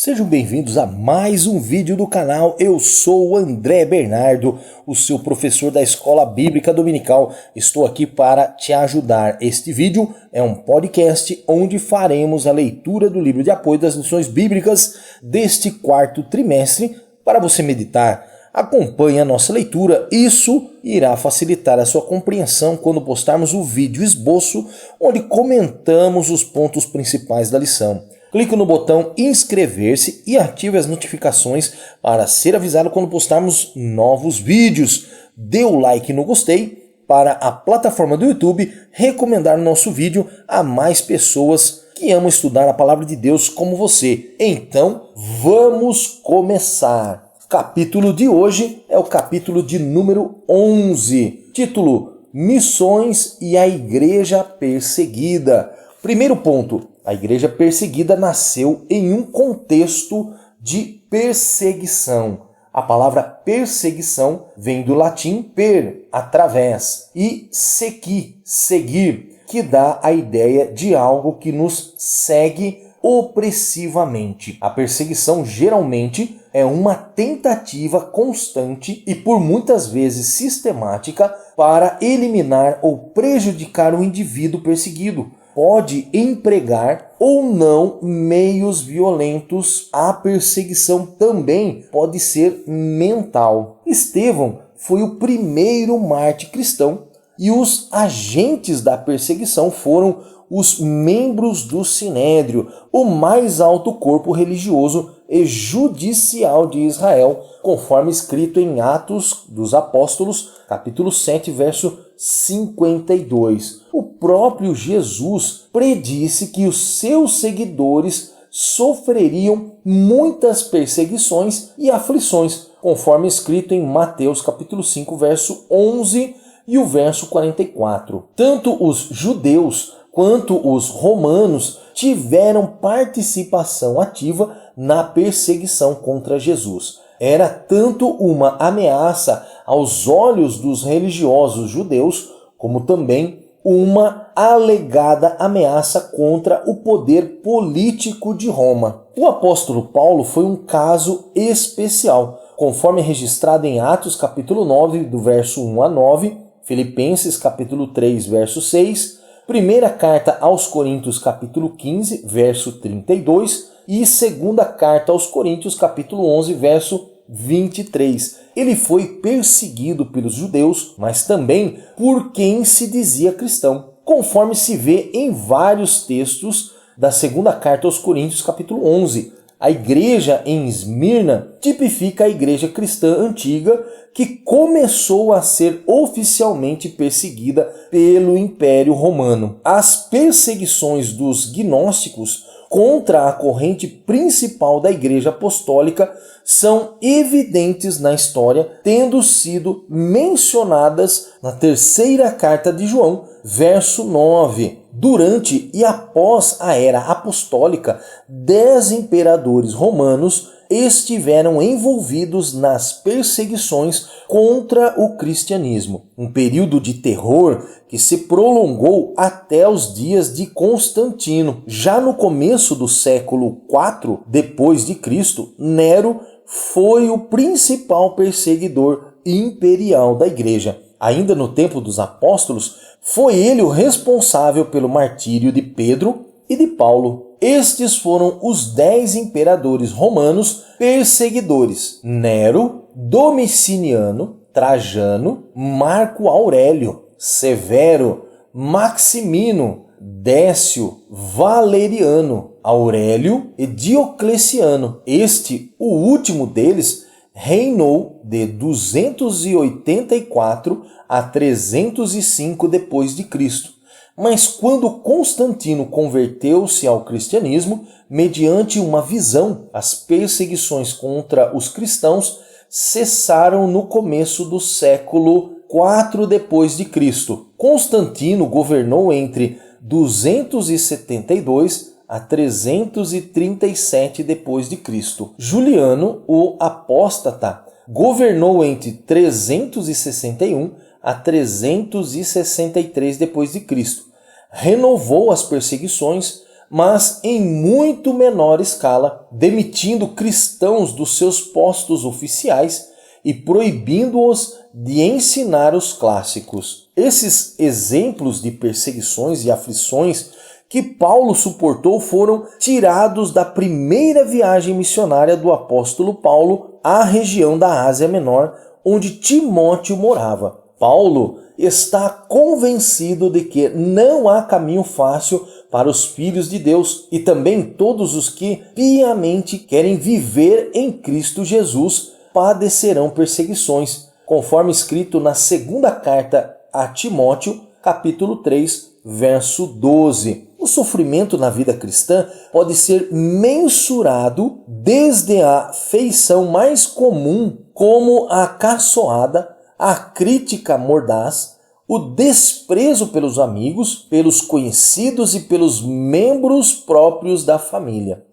Sejam bem-vindos a mais um vídeo do canal. Eu sou o André Bernardo, o seu professor da Escola Bíblica Dominical. Estou aqui para te ajudar. Este vídeo é um podcast onde faremos a leitura do livro de apoio das lições bíblicas deste quarto trimestre para você meditar. Acompanhe a nossa leitura, isso irá facilitar a sua compreensão quando postarmos o vídeo esboço, onde comentamos os pontos principais da lição. Clique no botão inscrever-se e ative as notificações para ser avisado quando postarmos novos vídeos. Dê o like no gostei para a plataforma do YouTube recomendar nosso vídeo a mais pessoas que amam estudar a palavra de Deus como você. Então, vamos começar. O capítulo de hoje é o capítulo de número 11. Título: Missões e a Igreja Perseguida. Primeiro ponto. A igreja perseguida nasceu em um contexto de perseguição. A palavra perseguição vem do latim per, através, e sequi, seguir, que dá a ideia de algo que nos segue opressivamente. A perseguição geralmente é uma tentativa constante e por muitas vezes sistemática para eliminar ou prejudicar o indivíduo perseguido. Pode empregar ou não meios violentos. A perseguição também pode ser mental. Estevão foi o primeiro mártir cristão e os agentes da perseguição foram os membros do Sinédrio, o mais alto corpo religioso e judicial de Israel, conforme escrito em Atos dos Apóstolos, capítulo 7, verso 52. O próprio Jesus predisse que os seus seguidores sofreriam muitas perseguições e aflições, conforme escrito em Mateus capítulo 5, verso 11 e o verso 44. Tanto os judeus quanto os romanos tiveram participação ativa na perseguição contra Jesus. Era tanto uma ameaça aos olhos dos religiosos judeus, como também uma alegada ameaça contra o poder político de Roma. O apóstolo Paulo foi um caso especial, conforme registrado em Atos capítulo 9, do verso 1 a 9, Filipenses capítulo 3, verso 6, primeira carta aos Coríntios capítulo 15, verso 32 e segunda carta aos Coríntios capítulo 11, verso 23. Ele foi perseguido pelos judeus, mas também por quem se dizia cristão, conforme se vê em vários textos da segunda carta aos Coríntios capítulo 11. A igreja em Esmirna tipifica a igreja cristã antiga que começou a ser oficialmente perseguida pelo Império Romano. As perseguições dos gnósticos contra a corrente principal da Igreja Apostólica são evidentes na história, tendo sido mencionadas na terceira carta de João, verso 9. Durante e após a era apostólica, 10 imperadores romanos estiveram envolvidos nas perseguições contra o cristianismo. Um período de terror que se prolongou até os dias de Constantino. Já no começo do século IV depois de Cristo, Nero foi o principal perseguidor imperial da igreja. Ainda no tempo dos apóstolos, foi ele o responsável pelo martírio de Pedro e de Paulo. Estes foram os 10 imperadores romanos perseguidores: Nero, Domiciano, Trajano, Marco Aurélio, Severo, Maximino, Décio, Valeriano, Aurélio e Diocleciano. Este, o último deles, reinou de 284 a 305 depois de Cristo. Mas quando Constantino converteu-se ao cristianismo, mediante uma visão, as perseguições contra os cristãos cessaram no começo do século IV depois de Cristo. Constantino governou entre 272 a 337 depois de Cristo. Juliano, o apóstata, governou entre 361 a 363 depois de Cristo. Renovou as perseguições, mas em muito menor escala, demitindo cristãos dos seus postos oficiais e proibindo-os de ensinar os clássicos. Esses exemplos de perseguições e aflições que Paulo suportou foram tirados da primeira viagem missionária do apóstolo Paulo à região da Ásia Menor, onde Timóteo morava. Paulo está convencido de que não há caminho fácil para os filhos de Deus e também todos os que piamente querem viver em Cristo Jesus padecerão perseguições, conforme escrito na segunda carta a Timóteo, capítulo 3, verso 12. O sofrimento na vida cristã pode ser mensurado desde a feição mais comum, como a caçoada, a crítica mordaz, o desprezo pelos amigos, pelos conhecidos e pelos membros próprios da família.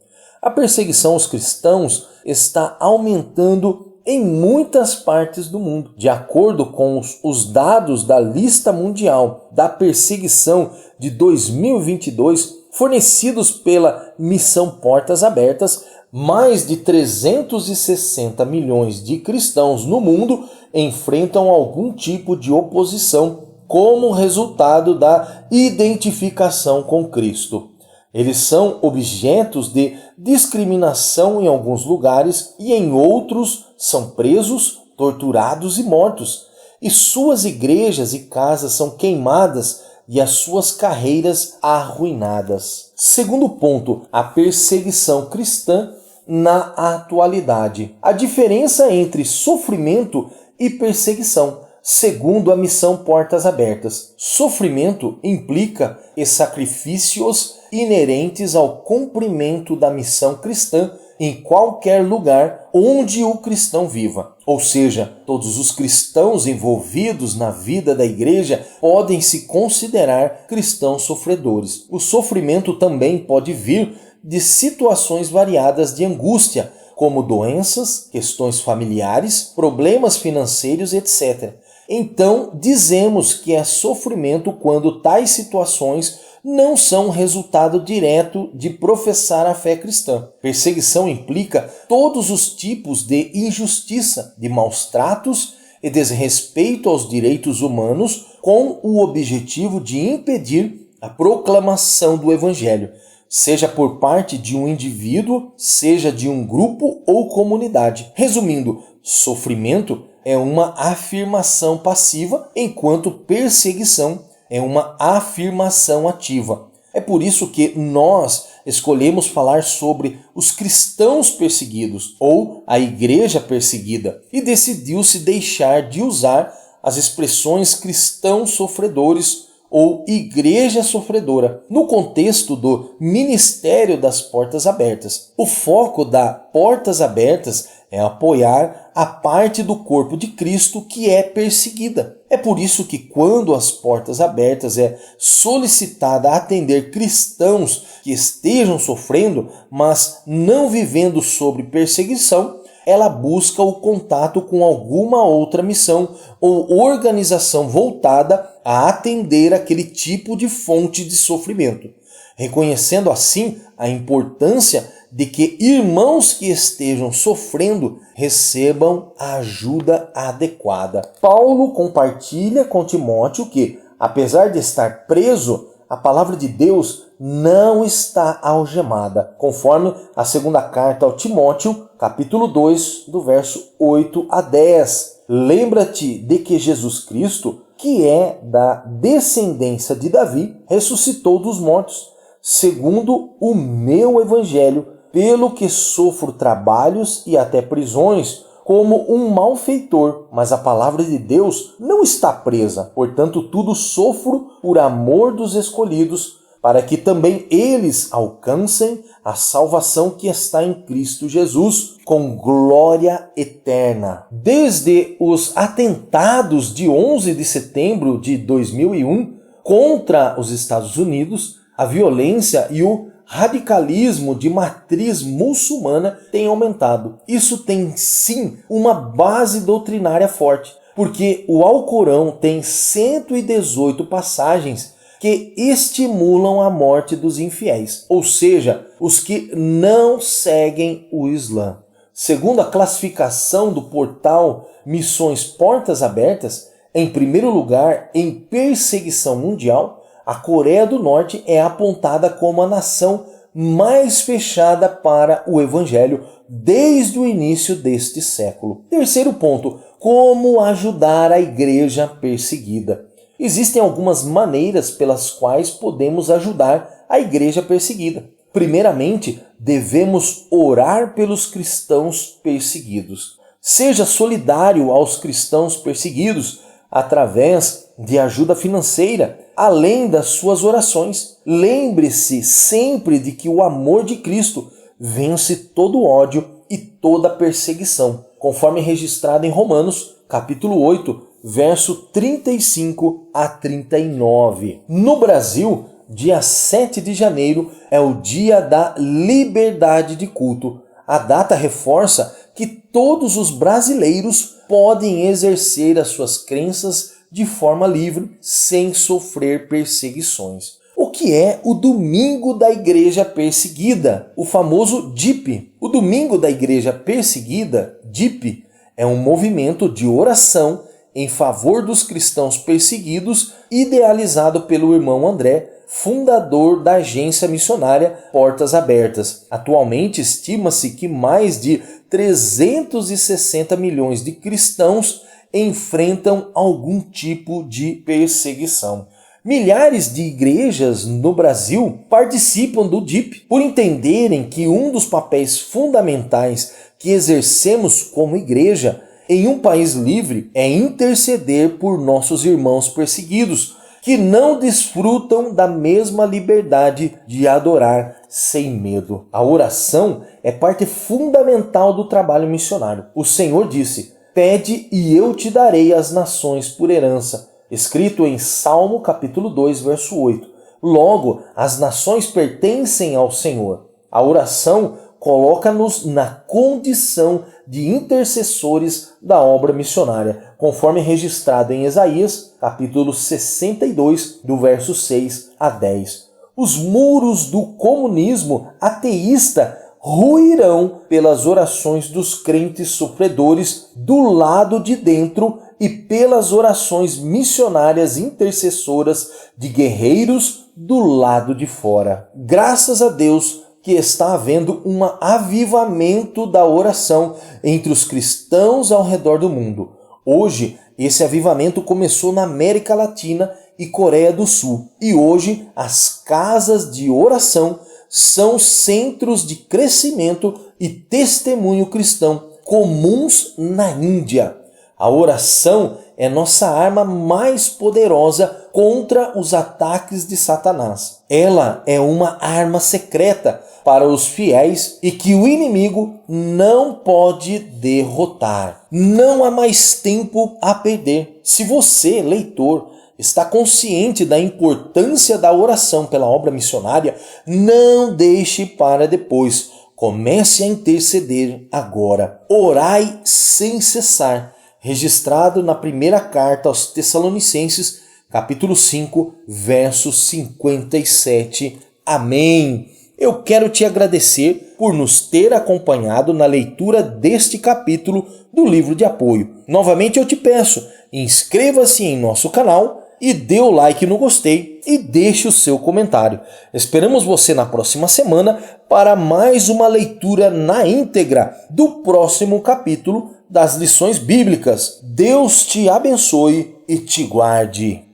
A perseguição aos cristãos está aumentando em muitas partes do mundo. De acordo com os dados da lista mundial da perseguição de 2022, fornecidos pela Missão Portas Abertas, mais de 360 milhões de cristãos no mundo enfrentam algum tipo de oposição como resultado da identificação com Cristo. Eles são objetos de discriminação em alguns lugares e em outros são presos, torturados e mortos. E suas igrejas e casas são queimadas e as suas carreiras arruinadas. Segundo ponto, a perseguição cristã na atualidade. A diferença entre sofrimento e perseguição. Segundo a Missão Portas Abertas, sofrimento implica sacrifícios inerentes ao cumprimento da missão cristã em qualquer lugar onde o cristão viva. Ou seja, todos os cristãos envolvidos na vida da igreja podem se considerar cristãos sofredores. O sofrimento também pode vir de situações variadas de angústia, como doenças, questões familiares, problemas financeiros, etc. Então, dizemos que é sofrimento quando tais situações não são resultado direto de professar a fé cristã. Perseguição implica todos os tipos de injustiça, de maus tratos e desrespeito aos direitos humanos com o objetivo de impedir a proclamação do Evangelho, seja por parte de um indivíduo, seja de um grupo ou comunidade. Resumindo, sofrimento é uma afirmação passiva, enquanto perseguição é uma afirmação ativa. É por isso que nós escolhemos falar sobre os cristãos perseguidos ou a igreja perseguida e decidiu-se deixar de usar as expressões cristãos sofredores ou igreja sofredora no contexto do Ministério das Portas Abertas. O foco da Portas Abertas é apoiar a parte do corpo de Cristo que é perseguida. É por isso que quando as Portas Abertas é solicitada a atender cristãos que estejam sofrendo, mas não vivendo sob perseguição, ela busca o contato com alguma outra missão ou organização voltada a atender aquele tipo de fonte de sofrimento, reconhecendo assim a importância de que irmãos que estejam sofrendo recebam a ajuda adequada. Paulo compartilha com Timóteo que, apesar de estar preso, a palavra de Deus não está algemada, conforme a segunda carta ao Timóteo, capítulo 2, do verso 8 a 10. Lembra-te de que Jesus Cristo, que é da descendência de Davi, ressuscitou dos mortos, segundo o meu evangelho, pelo que sofro trabalhos e até prisões, como um malfeitor, mas a palavra de Deus não está presa. Portanto, tudo sofro por amor dos escolhidos, para que também eles alcancem a salvação que está em Cristo Jesus, com glória eterna. Desde os atentados de 11 de setembro de 2001 contra os Estados Unidos, a violência e o radicalismo de matriz muçulmana tem aumentado. Isso tem sim uma base doutrinária forte, porque o Alcorão tem 118 passagens que estimulam a morte dos infiéis, ou seja, os que não seguem o Islã. Segundo a classificação do portal Missões Portas Abertas, em primeiro lugar em perseguição mundial, a Coreia do Norte é apontada como a nação mais fechada para o Evangelho desde o início deste século. Terceiro ponto, como ajudar a igreja perseguida. Existem algumas maneiras pelas quais podemos ajudar a igreja perseguida. Primeiramente, devemos orar pelos cristãos perseguidos. Seja solidário aos cristãos perseguidos através de ajuda financeira, além das suas orações. Lembre-se sempre de que o amor de Cristo vence todo ódio e toda perseguição, conforme registrado em Romanos, capítulo 8, verso 35 a 39. No Brasil, dia 7 de janeiro é o dia da liberdade de culto. A data reforça que todos os brasileiros podem exercer as suas crenças de forma livre, sem sofrer perseguições. O que é o Domingo da Igreja Perseguida? O famoso DIP. O Domingo da Igreja Perseguida, DIP, é um movimento de oração em favor dos cristãos perseguidos, idealizado pelo irmão André, fundador da agência missionária Portas Abertas. Atualmente, estima-se que mais de 360 milhões de cristãos enfrentam algum tipo de perseguição. Milhares de igrejas no Brasil participam do DIP por entenderem que um dos papéis fundamentais que exercemos como igreja em um país livre é interceder por nossos irmãos perseguidos, que não desfrutam da mesma liberdade de adorar sem medo. A oração é parte fundamental do trabalho missionário. O Senhor disse: "Pede e eu te darei as nações por herança", escrito em Salmo capítulo 2, verso 8. Logo, as nações pertencem ao Senhor. A oração coloca-nos na condição de intercessores da obra missionária, conforme registrado em Isaías, capítulo 62, do verso 6 a 10. Os muros do comunismo ateísta ruirão pelas orações dos crentes sofredores do lado de dentro e pelas orações missionárias intercessoras de guerreiros do lado de fora. Graças a Deus que está havendo um avivamento da oração entre os cristãos ao redor do mundo. Hoje, esse avivamento começou na América Latina e Coreia do Sul. E hoje, as casas de oração são centros de crescimento e testemunho cristão comuns na Índia. A oração é nossa arma mais poderosa contra os ataques de Satanás. Ela é uma arma secreta para os fiéis e que o inimigo não pode derrotar. Não há mais tempo a perder. Se você, leitor, está consciente da importância da oração pela obra missionária, não deixe para depois. Comece a interceder agora. Orai sem cessar. Registrado na primeira carta aos Tessalonicenses, capítulo 5, verso 57. Amém. Eu quero te agradecer por nos ter acompanhado na leitura deste capítulo do livro de apoio. Novamente eu te peço, inscreva-se em nosso canal e dê o like no gostei e deixe o seu comentário. Esperamos você na próxima semana para mais uma leitura na íntegra do próximo capítulo das lições bíblicas. Deus te abençoe e te guarde.